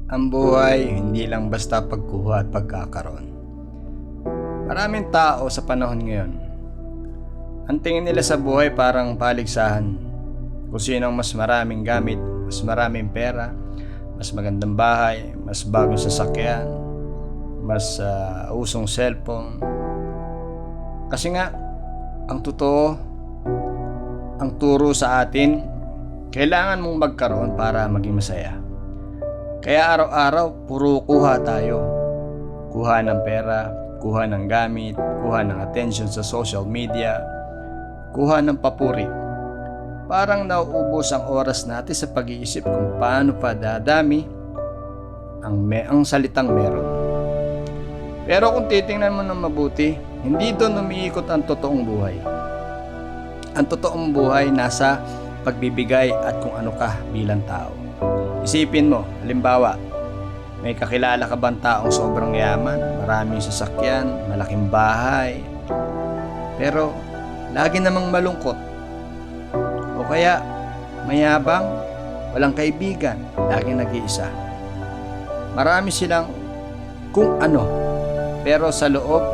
Ang buhay hindi lang basta pagkuha at pagkakaroon. Maraming tao sa panahon ngayon, ang tingin nila sa buhay parang paligsahan. Kung sino ang mas maraming gamit, mas maraming pera, mas magandang bahay, mas bagong sasakyan, mas usong cellphone. Kasi nga, ang totoo, ang turo sa atin, kailangan mong magkaroon para maging masaya. Kaya araw-araw, puro kuha tayo. Kuha ng pera, kuha ng gamit, kuha ng attention sa social media, kuha ng papuri. Parang nauubos ang oras natin sa pag-iisip kung paano pa dadami ang salitang meron. Pero kung titingnan mo ng mabuti, hindi doon umiikot ang totoong buhay. Ang totoong buhay nasa pagbibigay at kung ano ka bilang tao. Isipin mo, halimbawa, may kakilala ka bang taong sobrang yaman, maraming sasakyan, malaking bahay, pero lagi namang malungkot? O kaya mayabang, walang kaibigan, laging nag-iisa. Marami silang kung ano, pero sa loob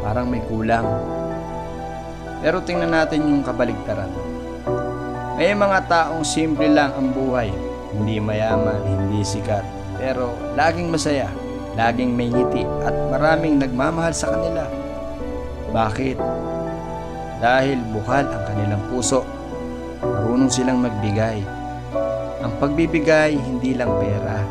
parang may kulang. Pero tingnan natin yung kabaligtaran. May mga taong simple lang ang buhay, hindi mayaman, hindi sikat, pero laging masaya, laging may ngiti at maraming nagmamahal sa kanila. Bakit? Dahil bukal ang kanilang puso. Marunong silang magbigay. Ang pagbibigay hindi lang pera.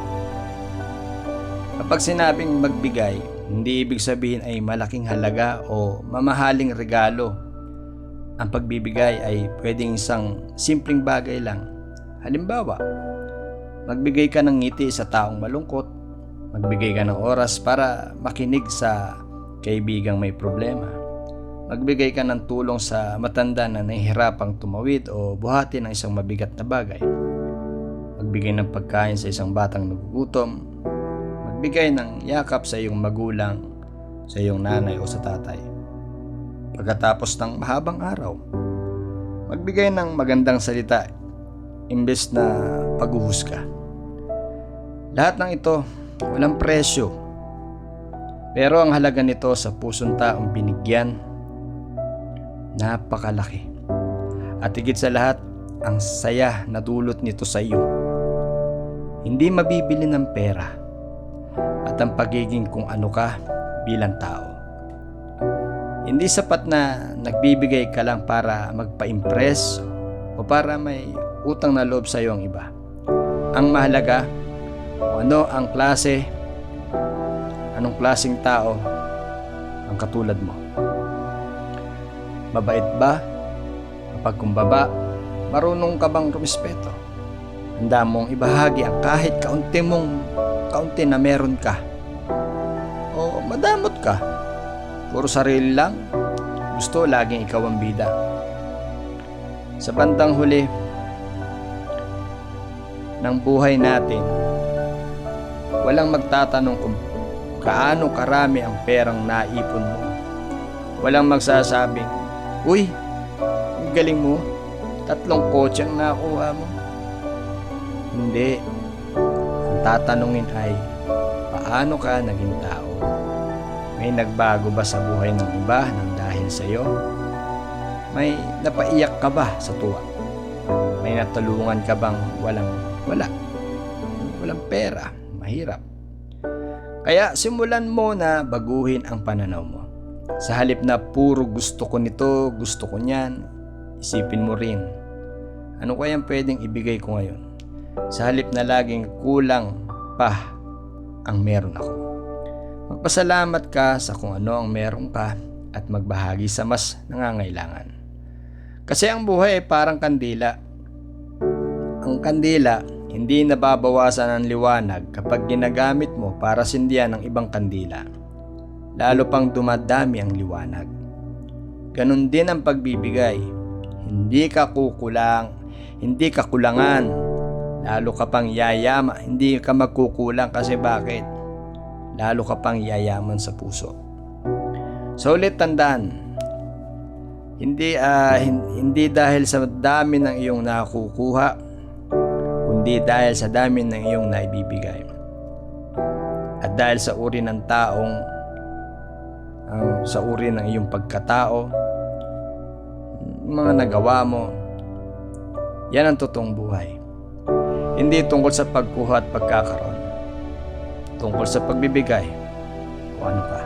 Kapag sinabing magbigay, hindi ibig sabihin ay malaking halaga o mamahaling regalo. Ang pagbibigay ay pwedeng isang simpleng bagay lang. Halimbawa, magbigay ka ng ngiti sa taong malungkot, magbigay ka ng oras para makinig sa kaibigang may problema, magbigay ka ng tulong sa matanda na nahihirapang tumawid o buhati ng isang mabigat na bagay, magbigay ng pagkain sa isang batang nagugutom, magbigay ng yakap sa iyong magulang, sa iyong nanay o sa tatay. Pagkatapos ng mahabang araw, magbigay ng magandang salita imbes na paghuhusga. Lahat ng ito, walang presyo. Pero ang halaga nito sa pusong taong binigyan, napakalaki. At higit sa lahat, ang saya na dulot nito sa iyo. Hindi mabibili ng pera at ang pagiging kung ano ka bilang tao. Hindi sapat na nagbibigay ka lang para magpa-impress o para may utang na loob sa iyo ang iba. Ang mahalaga, kung ano ang anong klaseng tao ang katulad mo. Mabait ba? Mapagkumbaba? Marunong ka bang rumispeto? Handa mong ibahagi ang kahit kaunti na meron ka? O madamot ka? Puro sarili lang? Gusto laging ikaw ang bida? Sa bandang huli ng buhay natin, walang magtatanong kung kaano karami ang perang naipon mo. Walang magsasabing, "Uy, ang galing mo, 3 kotse ang nakuha mo." Hindi. Ang tatanungin ay, paano ka naging tao? May nagbago ba sa buhay ng iba nang dahil sa iyo? May napaiyak ka ba sa tuwa? May natulungan ka bang walang pera, mahirap? Kaya simulan mo na baguhin ang pananaw mo. Sa halip na puro gusto ko nito, gusto ko niyan, isipin mo rin, ano kayang pwedeng ibigay ko ngayon? Sa halip na laging kulang pa ang meron ako. Magpasalamat ka sa kung ano ang meron ka at magbahagi sa mas nangangailangan. Kasi ang buhay ay parang kandila. Ang kandila, hindi nababawasan ang liwanag kapag ginagamit mo para sindihan ng ibang kandila. Lalo pang dumadami ang liwanag. Ganon din ang pagbibigay. Hindi ka kulangan. Lalo ka pang yayama, hindi ka magkukulang kasi bakit? Lalo ka pang yayaman sa puso. So ulit tandaan, hindi dahil sa dami ng iyong nakukuha, kundi dahil sa dami ng iyong naibibigay. At dahil sa uri ng taong, sa uri ng iyong pagkatao, mga nagawa mo, yan ang totoong buhay. Hindi tungkol sa pagkuha at pagkakaroon, tungkol sa pagbibigay kung ano ka.